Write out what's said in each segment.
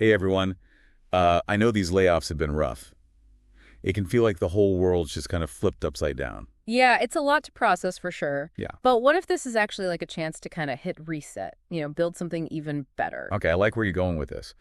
Hey everyone. I know these layoffs have been rough. It can feel like the whole world's just kind of flipped upside down. Yeah, it's a lot to process for sure. Yeah. But what if this is actually like a chance to kind of hit reset, build something even better? Okay, I like where you're going with this.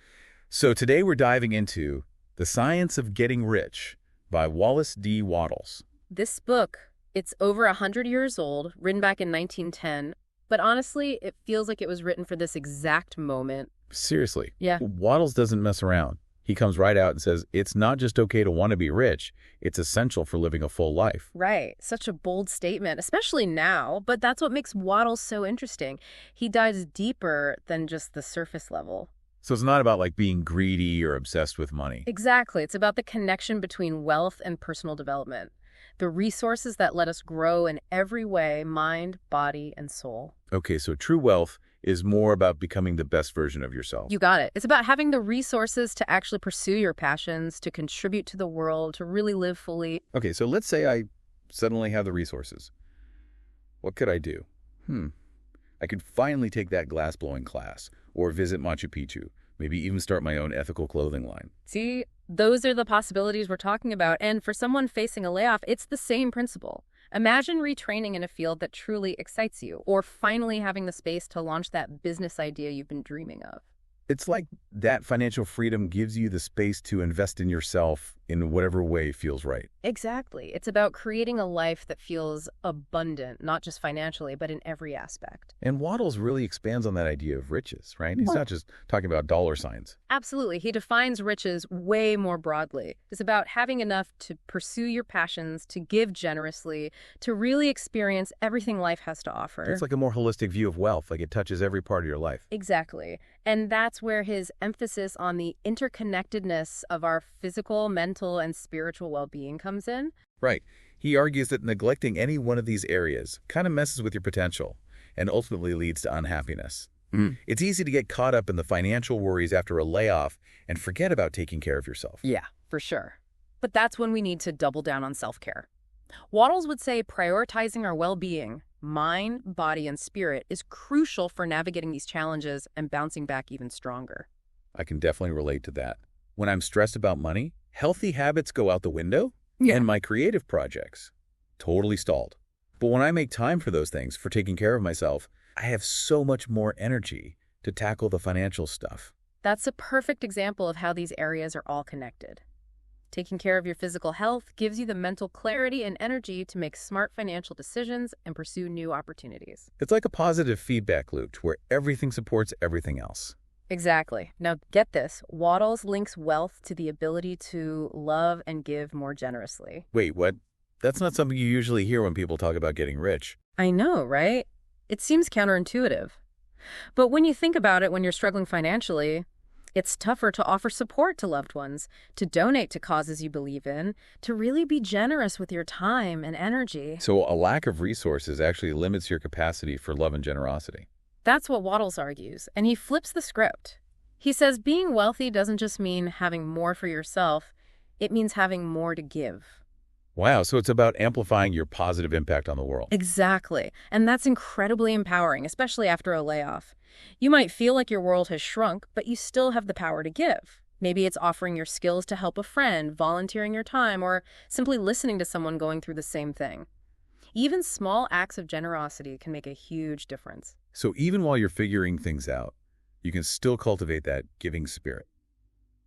So today we're diving into The Science of Getting Rich by Wallace D. Wattles. This book, it's over 100 years old, written back in 1910, but honestly, it feels like it was written for this exact moment. Seriously. Yeah. Wattles doesn't mess around. He comes right out and says, it's not just okay to want to be rich, it's essential for living a full life. Right. Such a bold statement, especially now, but that's what makes Waddle so interesting. He dives deeper than just the surface level. So it's not about like being greedy or obsessed with money. Exactly. It's about the connection between wealth and personal development, the resources that let us grow in every way, mind, body, and soul. Okay, so true wealth is more about becoming the best version of yourself. You got it. It's about having the resources to actually pursue your passions, to contribute to the world, to really live fully. Okay, so let's say I suddenly have the resources. What could I do? I could finally take that glass-blowing class, or visit Machu Picchu, maybe even start my own ethical clothing line. See, those are the possibilities we're talking about. And for someone facing a layoff, it's the same principle. Imagine retraining in a field that truly excites you, or finally having the space to launch that business idea you've been dreaming of. It's like that financial freedom gives you the space to invest in yourself in whatever way feels right. Exactly. It's about creating a life that feels abundant, not just financially, but in every aspect. And Wattles really expands on that idea of riches, right? He's not just talking about dollar signs. Absolutely. He defines riches way more broadly. It's about having enough to pursue your passions, to give generously, to really experience everything life has to offer. It's like a more holistic view of wealth, like it touches every part of your life. Exactly. And that's where his emphasis on the interconnectedness of our physical, mental, and spiritual well-being comes in. Right. He argues that neglecting any one of these areas kind of messes with your potential and ultimately leads to unhappiness. It's easy to get caught up in the financial worries after a layoff and forget about taking care of yourself. Yeah, for sure. But that's when we need to double down on self-care. Wattles would say prioritizing our well-being, mind, body, and spirit is crucial for navigating these challenges and bouncing back even stronger. I can definitely relate to that. When I'm stressed about money, healthy habits go out the window, Yeah. and my creative projects totally stalled. But when I make time for those things, for taking care of myself, I have so much more energy to tackle the financial stuff. That's a perfect example of how these areas are all connected. Taking care of your physical health gives you the mental clarity and energy to make smart financial decisions and pursue new opportunities. It's like a positive feedback loop where everything supports everything else. Exactly. Now get this, Wattles links wealth to the ability to love and give more generously. Wait, what? That's not something you usually hear when people talk about getting rich. I know, right? It seems counterintuitive. But when you think about it, when you're struggling financially, it's tougher to offer support to loved ones, to donate to causes you believe in, to really be generous with your time and energy. So a lack of resources actually limits your capacity for love and generosity. That's what Wattles argues, and he flips the script. He says being wealthy doesn't just mean having more for yourself, it means having more to give. Wow, so it's about amplifying your positive impact on the world. Exactly, and that's incredibly empowering, especially after a layoff. You might feel like your world has shrunk, but you still have the power to give. Maybe it's offering your skills to help a friend, volunteering your time, or simply listening to someone going through the same thing. Even small acts of generosity can make a huge difference. So even while you're figuring things out, you can still cultivate that giving spirit.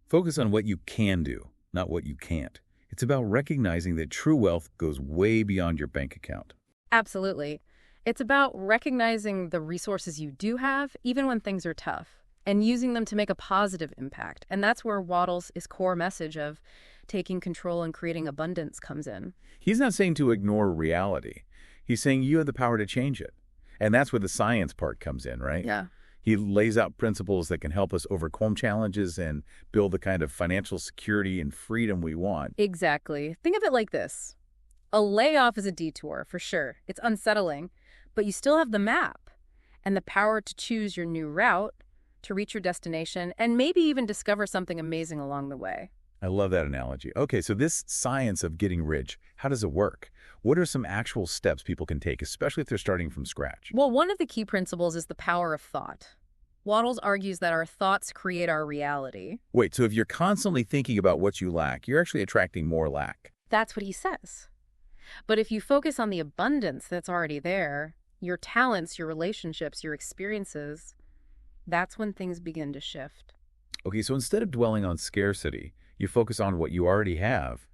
Focus on what you can do, not what you can't. It's about recognizing that true wealth goes way beyond your bank account. Absolutely. It's about recognizing the resources you do have, even when things are tough, and using them to make a positive impact. And that's where Wattles' core message of taking control and creating abundance comes in. He's not saying to ignore reality. He's saying you have the power to change it. And that's where the science part comes in, right? Yeah. He lays out principles that can help us overcome challenges and build the kind of financial security and freedom we want. Exactly. Think of it like this. A layoff is a detour, for sure. It's unsettling, but you still have the map and the power to choose your new route, to reach your destination, and maybe even discover something amazing along the way. I love that analogy. Okay, so this science of getting rich, how does it work? What are some actual steps people can take, especially if they're starting from scratch? Well, one of the key principles is the power of thought. Waddles argues that our thoughts create our reality. Wait, so if you're constantly thinking about what you lack, you're actually attracting more lack. That's what he says. But if you focus on the abundance that's already there, your talents, your relationships, your experiences, that's when things begin to shift. Okay, so instead of dwelling on scarcity, you focus on what you already have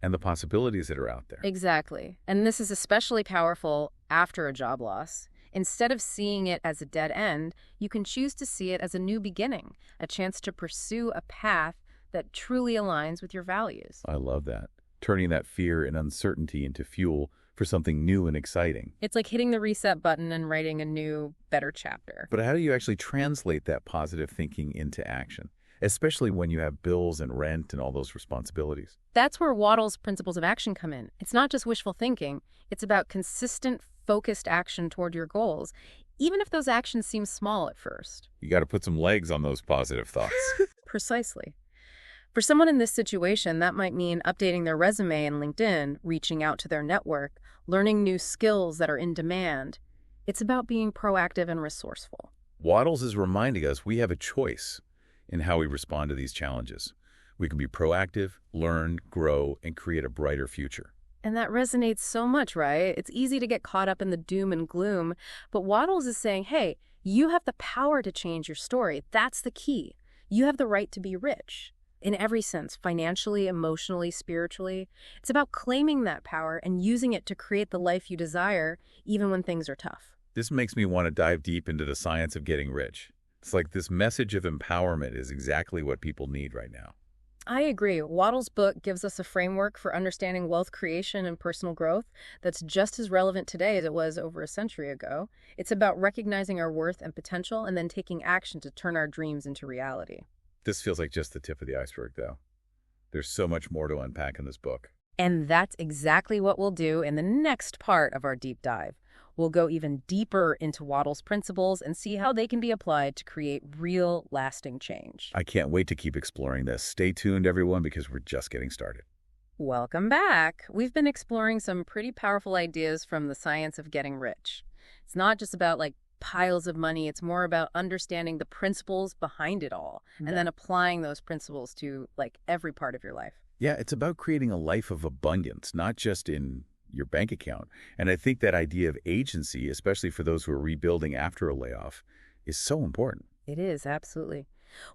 and the possibilities that are out there. Exactly. And this is especially powerful after a job loss. Instead of seeing it as a dead end, you can choose to see it as a new beginning, a chance to pursue a path that truly aligns with your values. I love that. Turning that fear and uncertainty into fuel for something new and exciting. It's like hitting the reset button and writing a new, better chapter. But how do you actually translate that positive thinking into action, especially when you have bills and rent and all those responsibilities? That's where Waddles' principles of action come in. It's not just wishful thinking. It's about consistent, focused action toward your goals, even if those actions seem small at first. You got to put some legs on those positive thoughts. Precisely. For someone in this situation, that might mean updating their resume in LinkedIn, reaching out to their network, learning new skills that are in demand. It's about being proactive and resourceful. Waddles is reminding us we have a choice in how we respond to these challenges. We can be proactive, learn, grow, and create a brighter future. And that resonates so much, right? It's easy to get caught up in the doom and gloom, but Waddles is saying, hey, you have the power to change your story. That's the key. You have the right to be rich. In every sense, financially, emotionally, spiritually. It's about claiming that power and using it to create the life you desire, even when things are tough. This makes me want to dive deep into the science of getting rich. It's like this message of empowerment is exactly what people need right now. I agree. Waddles' book gives us a framework for understanding wealth creation and personal growth that's just as relevant today as it was over a century ago. It's about recognizing our worth and potential and then taking action to turn our dreams into reality. This feels like just the tip of the iceberg, though. There's so much more to unpack in this book. And that's exactly what we'll do in the next part of our deep dive. We'll go even deeper into Waddles' principles and see how they can be applied to create real, lasting change. I can't wait to keep exploring this. Stay tuned, everyone, because we're just getting started. Welcome back. We've been exploring some pretty powerful ideas from the science of getting rich. It's not just about piles of money. It's more about understanding the principles behind it all and then applying those principles to every part of your life. Yeah, it's about creating a life of abundance, not just in your bank account. And I think that idea of agency, especially for those who are rebuilding after a layoff, is so important. It is, absolutely.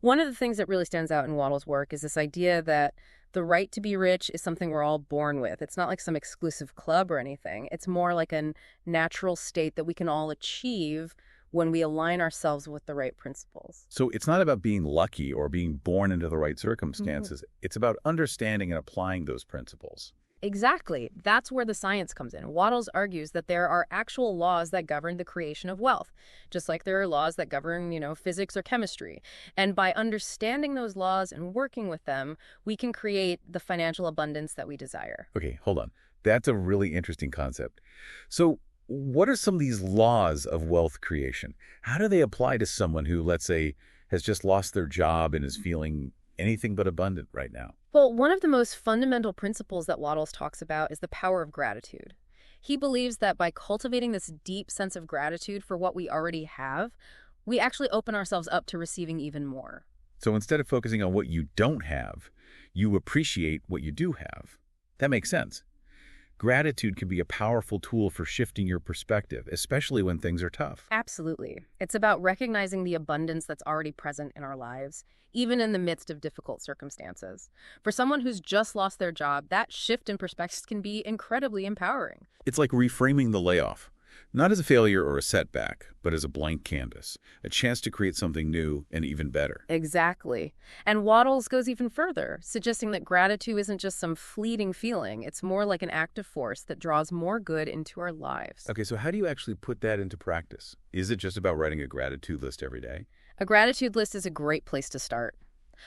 One of the things that really stands out in Waddles' work is this idea that the right to be rich is something we're all born with. It's not like some exclusive club or anything. It's more like a natural state that we can all achieve when we align ourselves with the right principles. So it's not about being lucky or being born into the right circumstances. It's about understanding and applying those principles. Exactly. That's where the science comes in. Waddles argues that there are actual laws that govern the creation of wealth, just like there are laws that govern, physics or chemistry. And by understanding those laws and working with them, we can create the financial abundance that we desire. Okay, hold on. That's a really interesting concept. So what are some of these laws of wealth creation? How do they apply to someone who, let's say, has just lost their job and is feeling anything but abundant right now? Well, one of the most fundamental principles that Waddles talks about is the power of gratitude. He believes that by cultivating this deep sense of gratitude for what we already have, we actually open ourselves up to receiving even more. So instead of focusing on what you don't have, you appreciate what you do have. That makes sense. Gratitude can be a powerful tool for shifting your perspective, especially when things are tough. Absolutely. It's about recognizing the abundance that's already present in our lives, even in the midst of difficult circumstances. For someone who's just lost their job, that shift in perspective can be incredibly empowering. It's like reframing the layoff, not as a failure or a setback, but as a blank canvas, a chance to create something new and even better. Exactly. And Waddles goes even further, suggesting that gratitude isn't just some fleeting feeling. It's more like an active force that draws more good into our lives. Okay, so how do you actually put that into practice? Is it just about writing a gratitude list every day? A gratitude list is a great place to start.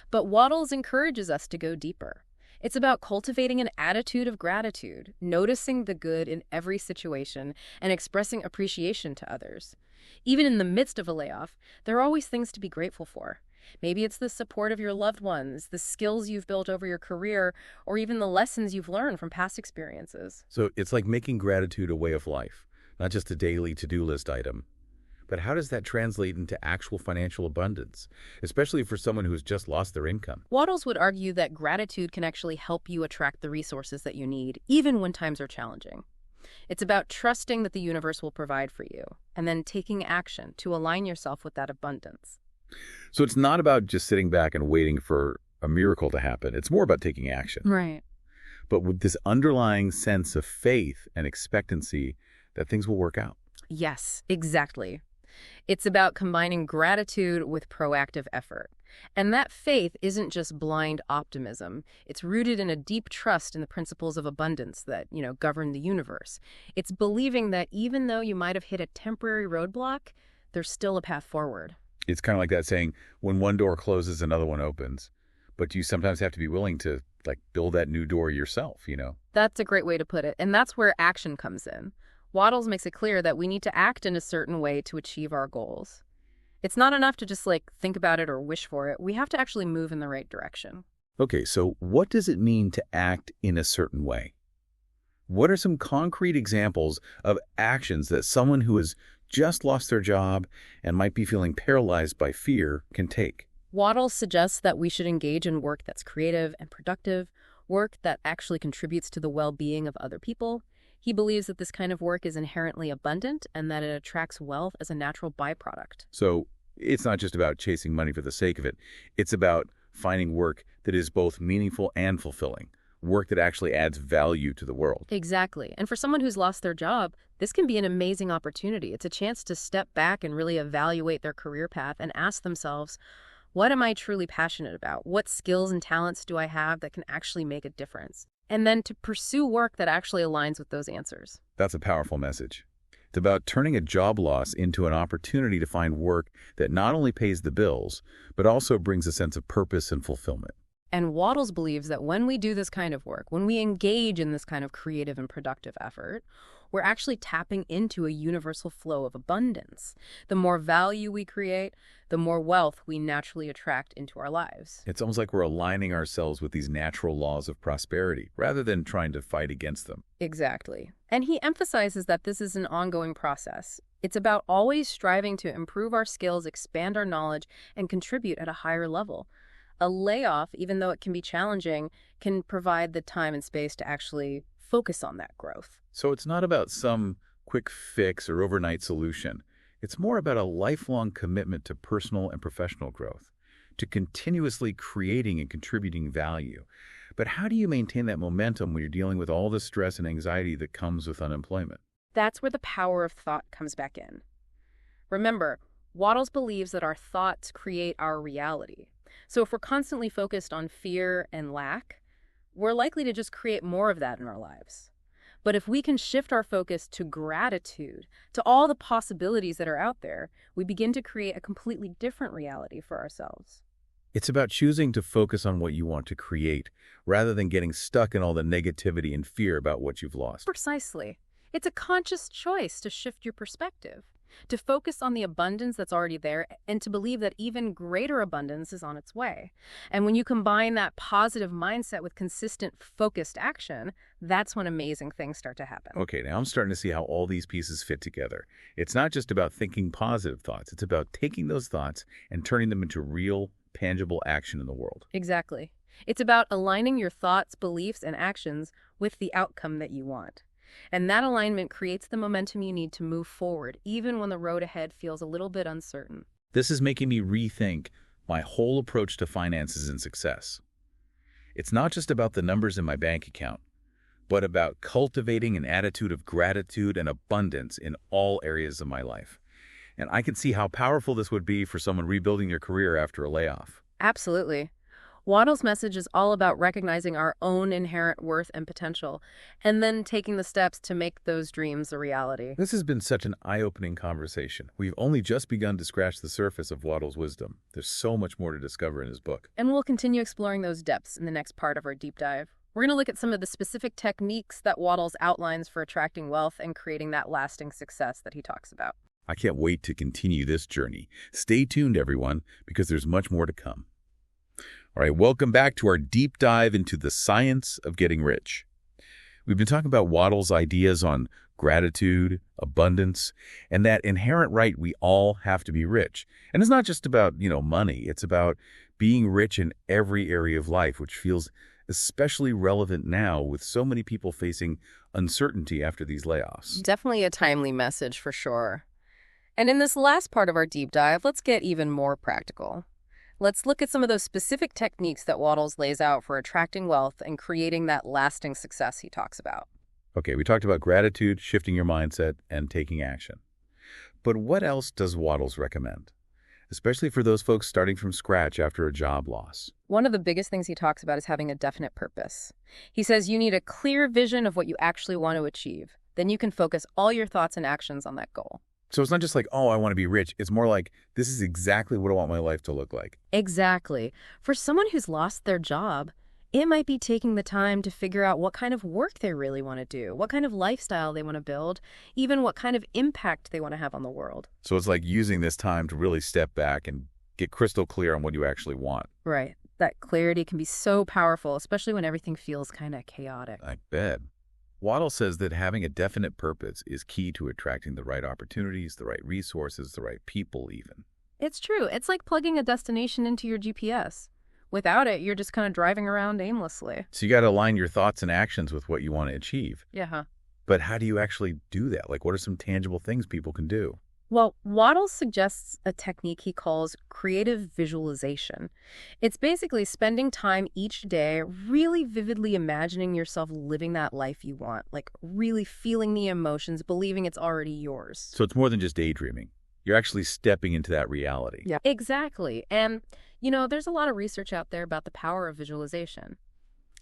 But Waddles encourages us to go deeper. It's about cultivating an attitude of gratitude, noticing the good in every situation, and expressing appreciation to others. Even in the midst of a layoff, there are always things to be grateful for. Maybe it's the support of your loved ones, the skills you've built over your career, or even the lessons you've learned from past experiences. So it's like making gratitude a way of life, not just a daily to-do list item, But how does that translate into actual financial abundance, especially for someone who has just lost their income? Waddles would argue that gratitude can actually help you attract the resources that you need, even when times are challenging. It's about trusting that the universe will provide for you, and then taking action to align yourself with that abundance. So it's not about just sitting back and waiting for a miracle to happen. It's more about taking action. Right. But with this underlying sense of faith and expectancy that things will work out. Yes, exactly. It's about combining gratitude with proactive effort. And that faith isn't just blind optimism. It's rooted in a deep trust in the principles of abundance that, govern the universe. It's believing that even though you might have hit a temporary roadblock, there's still a path forward. It's kind of like that saying, when one door closes, another one opens. But you sometimes have to be willing to, build that new door yourself, That's a great way to put it. And that's where action comes in. Waddles makes it clear that we need to act in a certain way to achieve our goals. It's not enough to just think about it or wish for it. We have to actually move in the right direction. Okay, so what does it mean to act in a certain way? What are some concrete examples of actions that someone who has just lost their job and might be feeling paralyzed by fear can take? Waddles suggests that we should engage in work that's creative and productive, work that actually contributes to the well-being of other people. He believes that this kind of work is inherently abundant and that it attracts wealth as a natural byproduct. So it's not just about chasing money for the sake of it. It's about finding work that is both meaningful and fulfilling, work that actually adds value to the world. Exactly. And for someone who's lost their job, this can be an amazing opportunity. It's a chance to step back and really evaluate their career path and ask themselves, what am I truly passionate about? What skills and talents do I have that can actually make a difference? And then to pursue work that actually aligns with those answers. That's a powerful message. It's about turning a job loss into an opportunity to find work that not only pays the bills, but also brings a sense of purpose and fulfillment. And Waddles believes that when we do this kind of work, when we engage in this kind of creative and productive effort, we're actually tapping into a universal flow of abundance. The more value we create, the more wealth we naturally attract into our lives. It's almost like we're aligning ourselves with these natural laws of prosperity, rather than trying to fight against them. Exactly. And he emphasizes that this is an ongoing process. It's about always striving to improve our skills, expand our knowledge, and contribute at a higher level. A layoff, even though it can be challenging, can provide the time and space to actually focus on that growth. So it's not about some quick fix or overnight solution. It's more about a lifelong commitment to personal and professional growth, to continuously creating and contributing value. But how do you maintain that momentum when you're dealing with all the stress and anxiety that comes with unemployment? That's where the power of thought comes back in. Remember, Waddles believes that our thoughts create our reality. So if we're constantly focused on fear and lack, we're likely to just create more of that in our lives. But if we can shift our focus to gratitude, to all the possibilities that are out there, we begin to create a completely different reality for ourselves. It's about choosing to focus on what you want to create, rather than getting stuck in all the negativity and fear about what you've lost. Precisely. It's a conscious choice to shift your perspective, to focus on the abundance that's already there, and to believe that even greater abundance is on its way. And when you combine that positive mindset with consistent, focused action, that's when amazing things start to happen. Okay, now I'm starting to see how all these pieces fit together. It's not just about thinking positive thoughts. It's about taking those thoughts and turning them into real, tangible action in the world. Exactly. It's about aligning your thoughts, beliefs, and actions with the outcome that you want. And that alignment creates the momentum you need to move forward, even when the road ahead feels a little bit uncertain. This is making me rethink my whole approach to finances and success. It's not just about the numbers in my bank account, but about cultivating an attitude of gratitude and abundance in all areas of my life. And I can see how powerful this would be for someone rebuilding their career after a layoff. Absolutely. Waddle's message is all about recognizing our own inherent worth and potential, and then taking the steps to make those dreams a reality. This has been such an eye-opening conversation. We've only just begun to scratch the surface of Waddle's wisdom. There's so much more to discover in his book. And we'll continue exploring those depths in the next part of our deep dive. We're going to look at some of the specific techniques that Waddles outlines for attracting wealth and creating that lasting success that he talks about. I can't wait to continue this journey. Stay tuned, everyone, because there's much more to come. All right, welcome back to our deep dive into the science of getting rich. We've been talking about Waddle's ideas on gratitude, abundance, and that inherent right we all have to be rich. And it's not just about, money. It's about being rich in every area of life, which feels especially relevant now with so many people facing uncertainty after these layoffs. Definitely a timely message for sure. And in this last part of our deep dive, let's get even more practical. Let's look at some of those specific techniques that Wattles lays out for attracting wealth and creating that lasting success he talks about. Okay, we talked about gratitude, shifting your mindset, and taking action. But what else does Wattles recommend? Especially for those folks starting from scratch after a job loss. One of the biggest things he talks about is having a definite purpose. He says you need a clear vision of what you actually want to achieve. Then you can focus all your thoughts and actions on that goal. So it's not just like, oh, I want to be rich. It's more like, this is exactly what I want my life to look like. Exactly. For someone who's lost their job, it might be taking the time to figure out what kind of work they really want to do, what kind of lifestyle they want to build, even what kind of impact they want to have on the world. So it's like using this time to really step back and get crystal clear on what you actually want. Right. That clarity can be so powerful, especially when everything feels kind of chaotic. I bet. Waddle says that having a definite purpose is key to attracting the right opportunities, the right resources, the right people even. It's true. It's like plugging a destination into your GPS. Without it, you're just kind of driving around aimlessly. So you got to align your thoughts and actions with what you want to achieve. Yeah. But how do you actually do that? Like, what are some tangible things people can do? Well, Waddle suggests a technique he calls creative visualization. It's basically spending time each day really vividly imagining yourself living that life you want, like really feeling the emotions, believing it's already yours. So it's more than just daydreaming. You're actually stepping into that reality. Yeah, exactly. And, there's a lot of research out there about the power of visualization.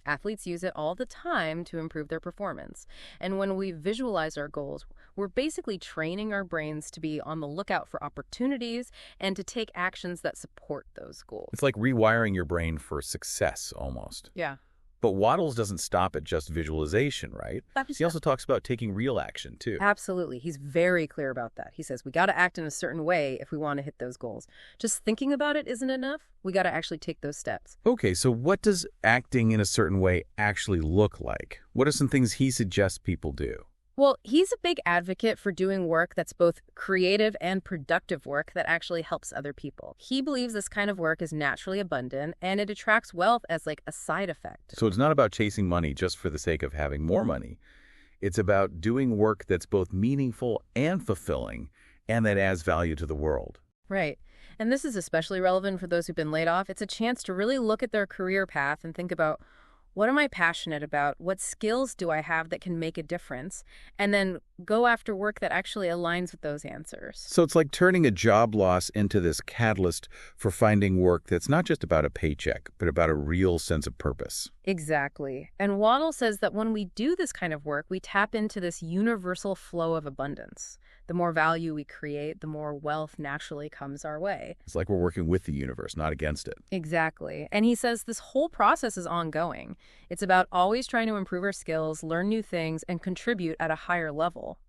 Athletes use it all the time to improve their performance. And when we visualize our goals, we're basically training our brains to be on the lookout for opportunities and to take actions that support those goals. It's like rewiring your brain for success almost. Yeah. But Waddles doesn't stop at just visualization, right? He also talks about taking real action, too. Absolutely. He's very clear about that. He says we got to act in a certain way if we want to hit those goals. Just thinking about it isn't enough. We got to actually take those steps. Okay, so what does acting in a certain way actually look like? What are some things he suggests people do? Well, he's a big advocate for doing work that's both creative and productive work that actually helps other people. He believes this kind of work is naturally abundant and it attracts wealth as like a side effect. So it's not about chasing money just for the sake of having more money. It's about doing work that's both meaningful and fulfilling and that adds value to the world. Right. And this is especially relevant for those who've been laid off. It's a chance to really look at their career path and think about, what am I passionate about? What skills do I have that can make a difference? And then go after work that actually aligns with those answers. So it's like turning a job loss into this catalyst for finding work that's not just about a paycheck, but about a real sense of purpose. Exactly. And Waddle says that when we do this kind of work, we tap into this universal flow of abundance. The more value we create, the more wealth naturally comes our way. It's like we're working with the universe, not against it. Exactly. And he says this whole process is ongoing. It's about always trying to improve our skills, learn new things, and contribute at a higher level.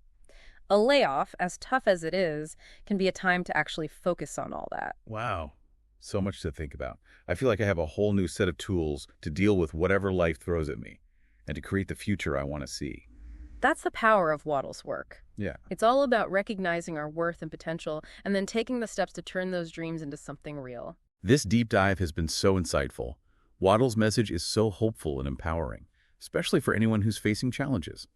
A layoff, as tough as it is, can be a time to actually focus on all that. Wow. So much to think about. I feel like I have a whole new set of tools to deal with whatever life throws at me and to create the future I want to see. That's the power of Waddle's work. Yeah. It's all about recognizing our worth and potential and then taking the steps to turn those dreams into something real. This deep dive has been so insightful. Waddle's message is so hopeful and empowering, especially for anyone who's facing challenges.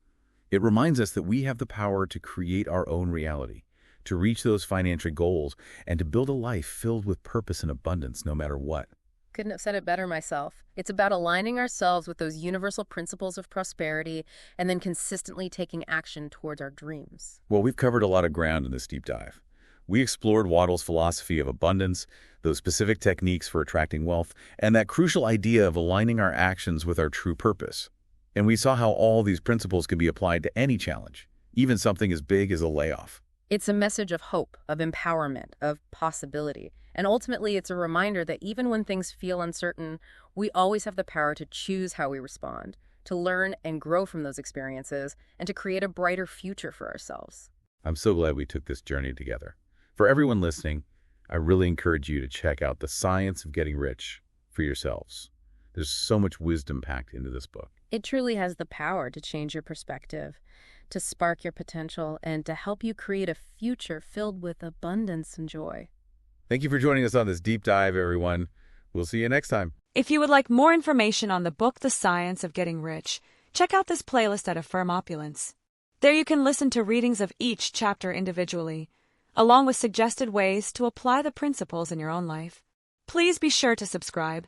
It reminds us that we have the power to create our own reality, to reach those financial goals, and to build a life filled with purpose and abundance no matter what. Couldn't have said it better myself. It's about aligning ourselves with those universal principles of prosperity and then consistently taking action towards our dreams. Well, we've covered a lot of ground in this deep dive. We explored Waddle's philosophy of abundance, those specific techniques for attracting wealth, and that crucial idea of aligning our actions with our true purpose. And we saw how all these principles can be applied to any challenge, even something as big as a layoff. It's a message of hope, of empowerment, of possibility. And ultimately, it's a reminder that even when things feel uncertain, we always have the power to choose how we respond, to learn and grow from those experiences, and to create a brighter future for ourselves. I'm so glad we took this journey together. For everyone listening, I really encourage you to check out The Science of Getting Rich for yourselves. There's so much wisdom packed into this book. It truly has the power to change your perspective, to spark your potential and to help you create a future filled with abundance and joy. Thank you for joining us on this deep dive, everyone. We'll see you next time. If you would like more information on the book The Science of Getting Rich, check out this playlist at Affirm Opulence. There you can listen to readings of each chapter individually, along with suggested ways to apply the principles in your own life. Please be sure to subscribe